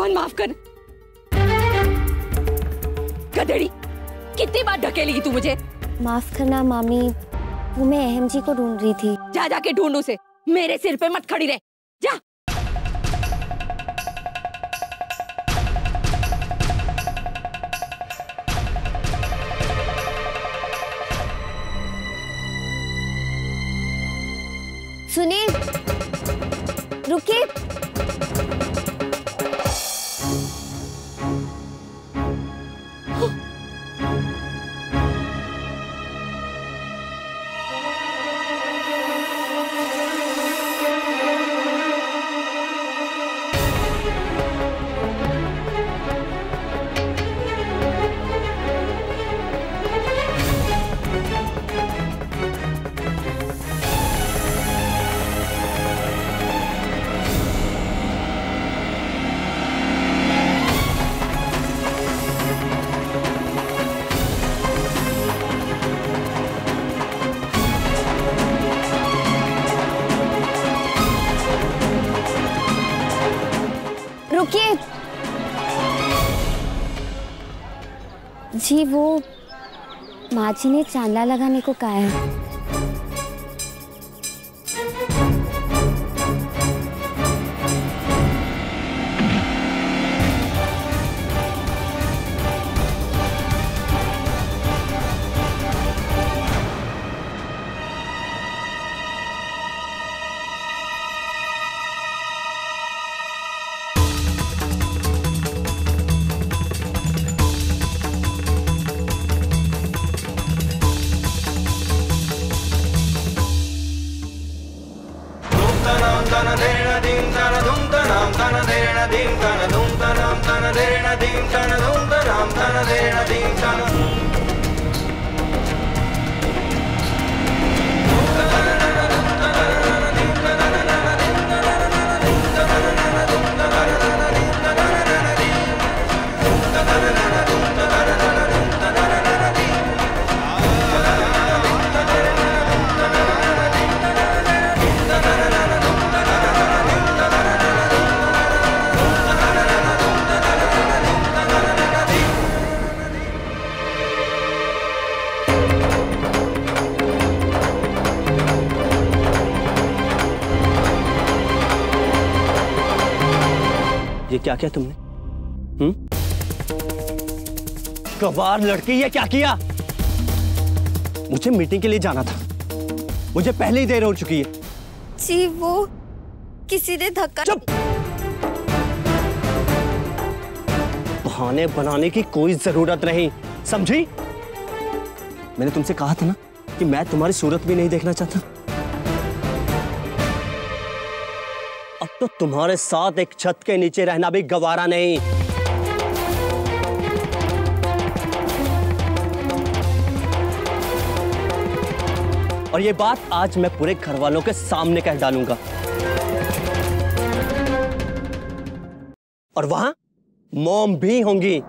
भगवान माफ कर। गधेड़ी, कितनी बार ढकेलेगी तू मुझे? माफ करना मामी, वो मैं अहम जी को ढूंढ रही थी। जा जाके ढूंढ उसे, मेरे सिर पे मत खड़ी रह, जा। सुनील, रुकिए। रुकिए जी, वो माँ जी ने चांदला लगाने को कहा है। ये क्या किया तुमने? गवार लड़की, ये क्या किया? मुझे मीटिंग के लिए जाना था, मुझे पहले ही देर हो चुकी है। जी वो किसी ने धक्का। चुप! बहाने बनाने की कोई जरूरत नहीं, समझी? मैंने तुमसे कहा था ना कि मैं तुम्हारी सूरत भी नहीं देखना चाहता। अब तो तुम्हारे साथ एक छत के नीचे रहना भी गवारा नहीं। और ये बात आज मैं पूरे घर वालों के सामने कह डालूंगा। और वहां मॉम भी होंगी।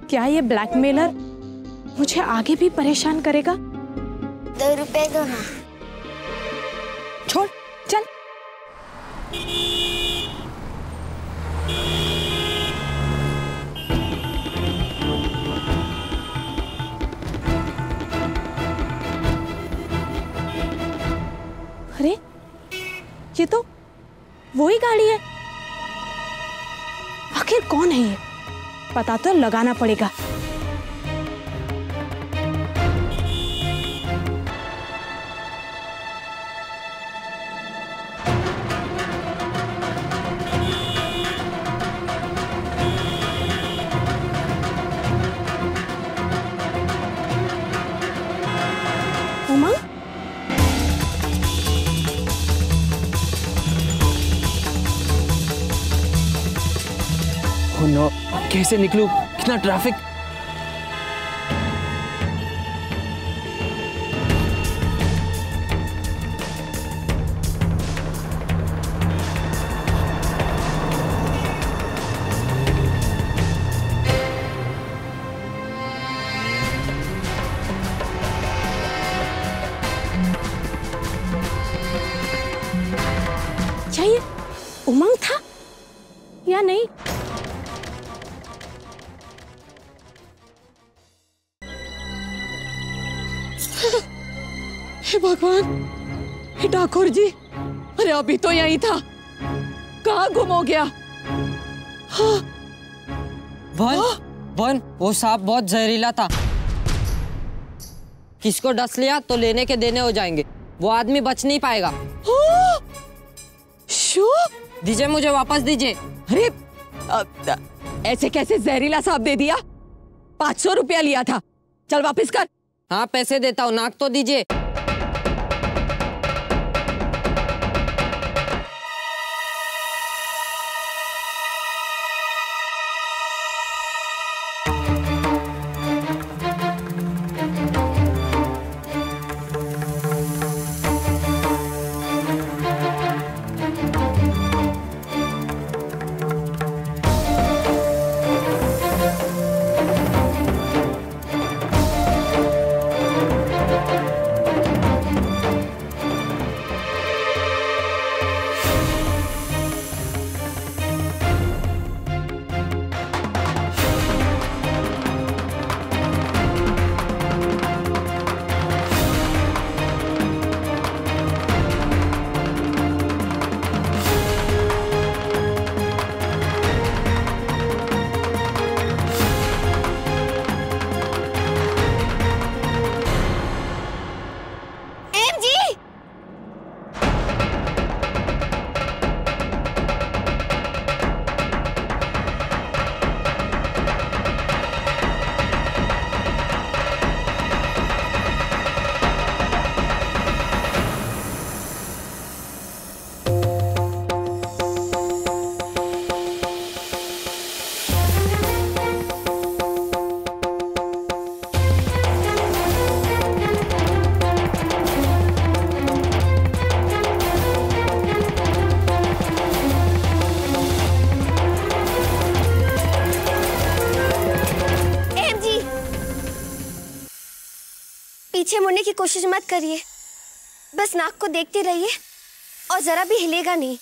क्या ये ब्लैकमेलर मुझे आगे भी परेशान करेगा? 2 रुपए दो ना। छोड़, चल। अरे ये तो वही गाड़ी है। आखिर कौन है ये? पता तो लगाना पड़ेगा। नो, कैसे निकलूं? कितना ट्रैफिक। क्या ये उमंग था या नहीं? हे भगवान, हे ठाकुर जी, अरे अभी तो यही था, कहाँ गुम हो गया? हाँ। वन, वो सांप बहुत जहरीला था। किसको डस लिया तो लेने के देने हो जाएंगे, वो आदमी बच नहीं पाएगा। शो? दीजिए, मुझे वापस दीजिए। अरे ऐसे कैसे जहरीला सांप दे दिया? 500 रुपया लिया था, चल वापस कर। हाँ, पैसे देता हूँ, नाक तो दीजिए। पीछे मुड़ने की कोशिश मत करिए, बस नाक को देखते रहिए और जरा भी हिलेगा नहीं।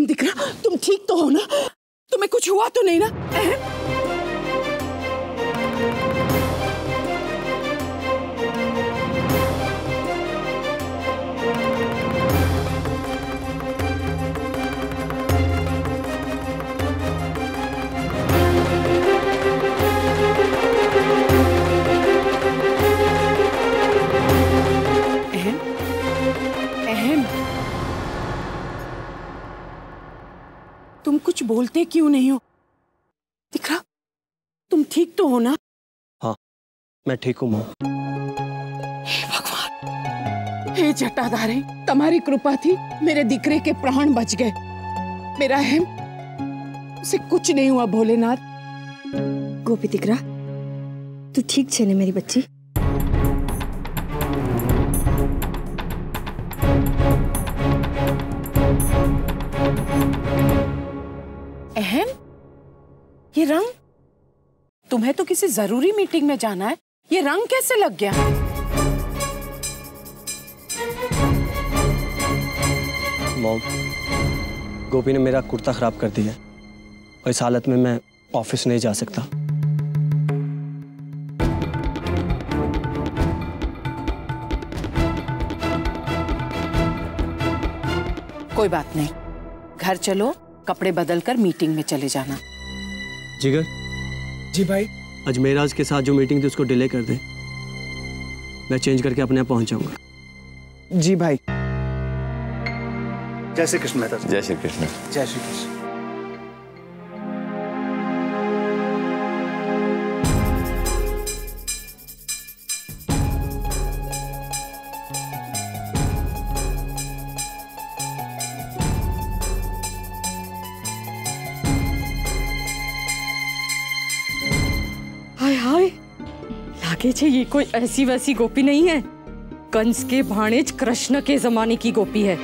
अहम दिख रहा, तुम ठीक तो हो ना? तुम्हें कुछ हुआ तो नहीं ना? अहम तुम कुछ बोलते क्यों नहीं हो? दिख रहा, तुम ठीक तो हो ना? हाँ, मैं ठीक हूँ माँ। हे भगवान, हे जटाधारी, तुम्हारी कृपा थी, मेरे दिकरे के प्राण बच गए। मेरा अहम, उसे कुछ नहीं हुआ भोलेनाथ। गोपी दिकरा, तू ठीक छे ने मेरी बच्ची? अहम, ये रंग, तुम्हें तो किसी जरूरी मीटिंग में जाना है, ये रंग कैसे लग गया? मॉम, गोपी ने मेरा कुर्ता खराब कर दिया और इस हालत में मैं ऑफिस नहीं जा सकता। कोई बात नहीं, घर चलो, कपड़े बदलकर मीटिंग में चले जाना। जिगर। जी भाई। अजमेराज के साथ जो मीटिंग थी उसको डिले कर दे, मैं चेंज करके अपने आप पहुंच जाऊंगा। जी भाई। जय श्री कृष्ण मेहता। जय श्री कृष्ण। जय श्री कृष्ण। हाय हाय, लागे छे ये कोई ऐसी वैसी गोपी नहीं है, कंस के भाणेज कृष्ण के जमाने की गोपी है।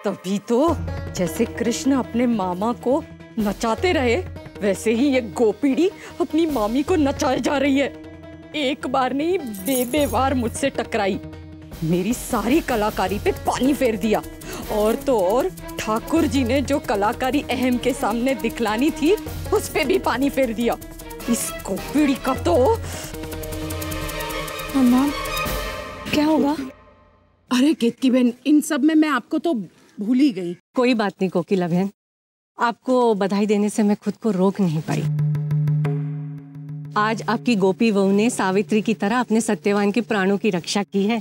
तभी तो जैसे कृष्ण अपने मामा को नचाते रहे, वैसे ही ये गोपीड़ी अपनी मामी को नचाए जा रही है। एक बार नहीं, बेबे बार मुझसे टकराई, मेरी सारी कलाकारी पे पानी फेर दिया। और तो और ठाकुर जी ने जो कलाकारी अहम के सामने दिखलानी थी, उस पे भी पानी फेर दिया। इस गोपीड़ी का तो। मम्मा, क्या होगा? अरे केतकी बहन, इन सब में मैं आपको तो भूल ही गई। कोई बात नहीं कोकिला बहन, आपको बधाई देने से मैं खुद को रोक नहीं पाई। आज आपकी गोपी बहू ने सावित्री की तरह अपने सत्यवान के प्राणों की रक्षा की है।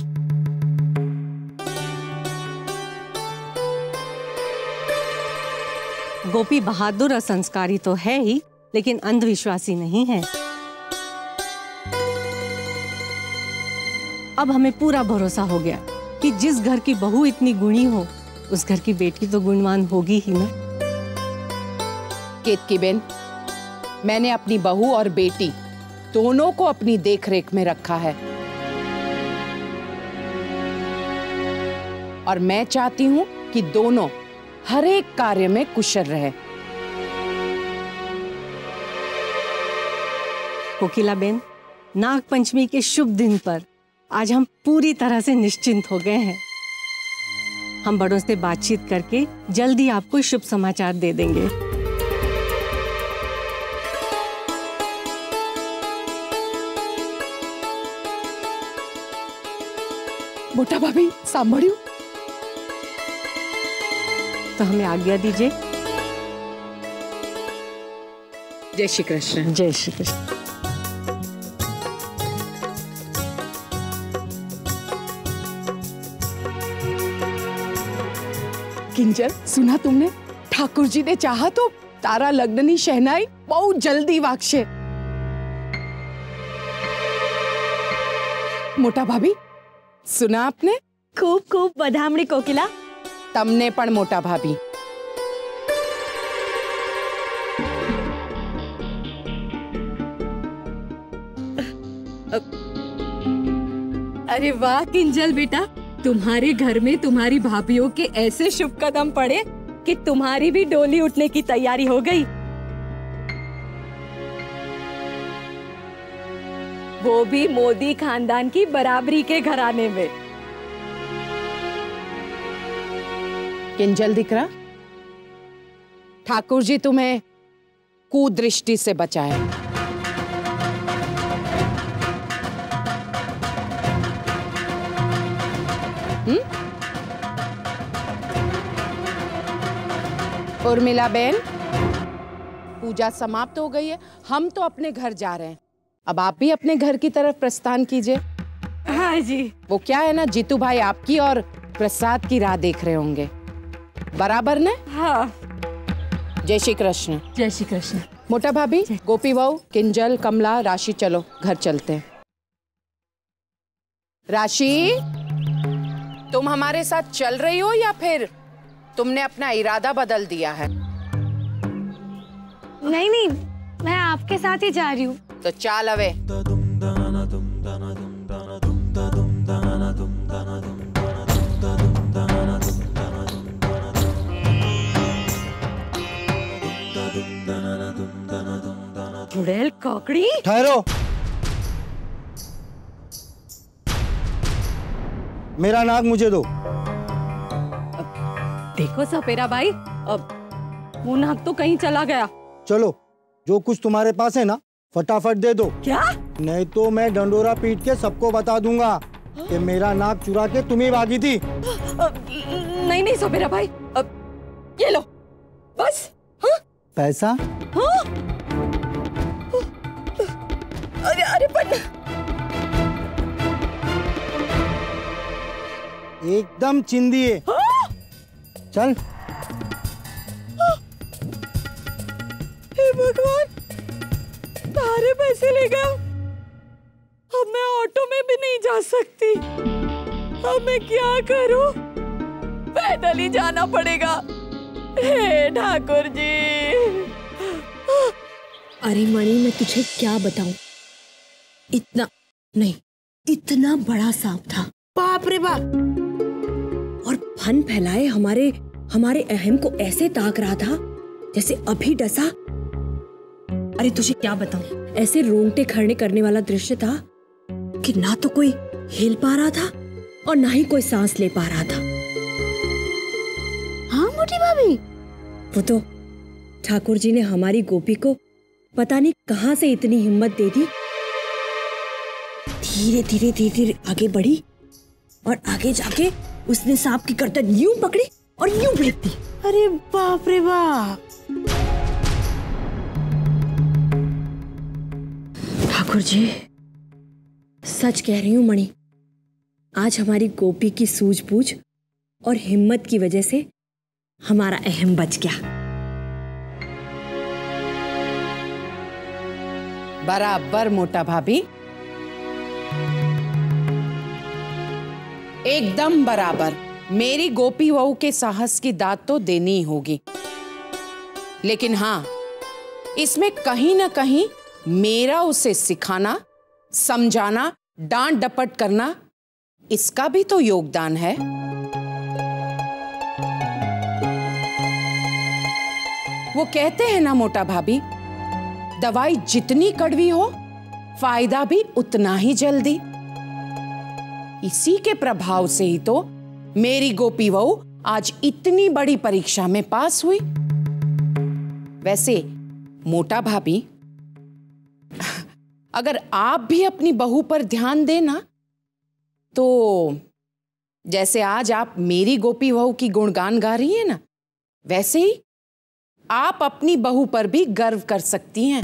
गोपी बहादुर और संस्कारी तो है ही, लेकिन अंधविश्वासी नहीं है। अब हमें पूरा भरोसा हो गया कि जिस घर की बहू इतनी गुणी हो, उस घर की बेटी तो गुणवान होगी ही ना। केतकी बहन, मैंने अपनी बहू और बेटी दोनों को अपनी देखरेख में रखा है, और मैं चाहती हूँ कि दोनों हर एक कार्य में कुशल रहे। कोकिला बेन, नाग पंचमी के शुभ दिन पर आज हम पूरी तरह से निश्चिंत हो गए हैं। हम बड़ों से बातचीत करके जल्दी आपको शुभ समाचार दे देंगे। मोटा भाभी, सांभळ्યું? तो हमें आज्ञा दीजिए। जय श्री कृष्ण। जय श्री कृष्ण। किंजल, सुना तुमने? ठाकुर जी ने चाहा तो तारा लग्ननी शहनाई बहुत जल्दी वागशे। मोटा भाभी, सुना आपने? खूब खूब बधामणी कोकिला। तमने पण मोटा भाभी। अरे वाह किंजल बेटा, तुम्हारे घर में तुम्हारी भाभीयों के ऐसे शुभ कदम पड़े कि तुम्हारी भी डोली उठने की तैयारी हो गई। वो भी मोदी खानदान की बराबरी के घराने में। किंजल दिख रहा, ठाकुर जी तुम्हें कुदृष्टि से बचाए। उर्मिला बेन, पूजा समाप्त हो गई है, हम तो अपने घर जा रहे हैं। अब आप भी अपने घर की तरफ प्रस्थान कीजिए। हाँ जी। वो क्या है ना, जीतू भाई आपकी और प्रसाद की राह देख रहे होंगे, बराबर ने? हाँ। जय श्री कृष्ण। जय श्री कृष्ण। मोटा भाभी, गोपी बहू, किंजल, कमला, राशि, चलो घर चलते हैं। राशि, तुम हमारे साथ चल रही हो या फिर तुमने अपना इरादा बदल दिया है? नहीं नहीं, मैं आपके साथ ही जा रही हूँ। तो चाल अवे। चुड़ैल काकड़ी। ठहरो, मेरा नाक मुझे दो। देखो सपेरा भाई, अब वो नाक तो कहीं चला गया। चलो, जो कुछ तुम्हारे पास है ना फटाफट दे दो। क्या? नहीं तो मैं डंडोरा पीट के सबको बता दूंगा कि मेरा नाक चुरा के तुम ही भागी थी। नहीं नहीं सपेरा भाई, अब ये लो बस। हाँ? पैसा? हाँ? अरे अरे पर एकदम चिंदी है। हाँ? चल। हे भगवान, सारे पैसे ले गए। अब मैं ऑटो में भी नहीं जा सकती। अब मैं क्या करूं? पैदल ही जाना पड़ेगा। हे ठाकुर जी। अरे मणि, मैं तुझे क्या बताऊं, इतना बड़ा सांप था, बाप रे बाप। और फन फैलाए हमारे अहम को ऐसे ताक रहा था जैसे अभी डसा। अरे तुझे क्या बताऊं, ऐसे रोंगटे खड़े करने वाला दृश्य था कि ना तो कोई हिल पा रहा था और ना ही कोई सांस ले पा रहा था। हाँ मोटी भाभी, वो तो ठाकुर जी ने हमारी गोपी को पता नहीं कहां से इतनी हिम्मत दे दी। धीरे धीरे आगे बढ़ी और आगे जाके उसने सांप की गर्दन यूं पकड़ी और यूं फेंक दी। अरे बाप रे बाप। ठाकुर जी, सच कह रही हूं मणि, आज हमारी गोपी की सूझबूझ और हिम्मत की वजह से हमारा अहम बच गया। बराबर मोटा भाभी, एकदम बराबर। मेरी गोपी बहू के साहस की दाद तो देनी ही होगी, लेकिन हाँ, इसमें कहीं ना कहीं मेरा उसे सिखाना, समझाना, डांट डपट करना, इसका भी तो योगदान है। वो कहते हैं ना मोटा भाभी, दवाई जितनी कड़वी हो फायदा भी उतना ही जल्दी। इसी के प्रभाव से ही तो मेरी गोपी बहू आज इतनी बड़ी परीक्षा में पास हुई। वैसे मोटा भाभी, अगर आप भी अपनी बहू पर ध्यान देना तो जैसे आज आप मेरी गोपी बहू की गुणगान गा रही हैं ना, वैसे ही आप अपनी बहू पर भी गर्व कर सकती हैं।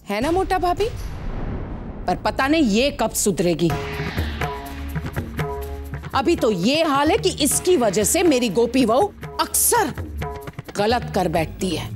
है ना मोटा भाभी? पर पता नहीं ये कब सुधरेगी। अभी तो ये हाल है कि इसकी वजह से मेरी गोपी बहू अक्सर गलत कर बैठती है।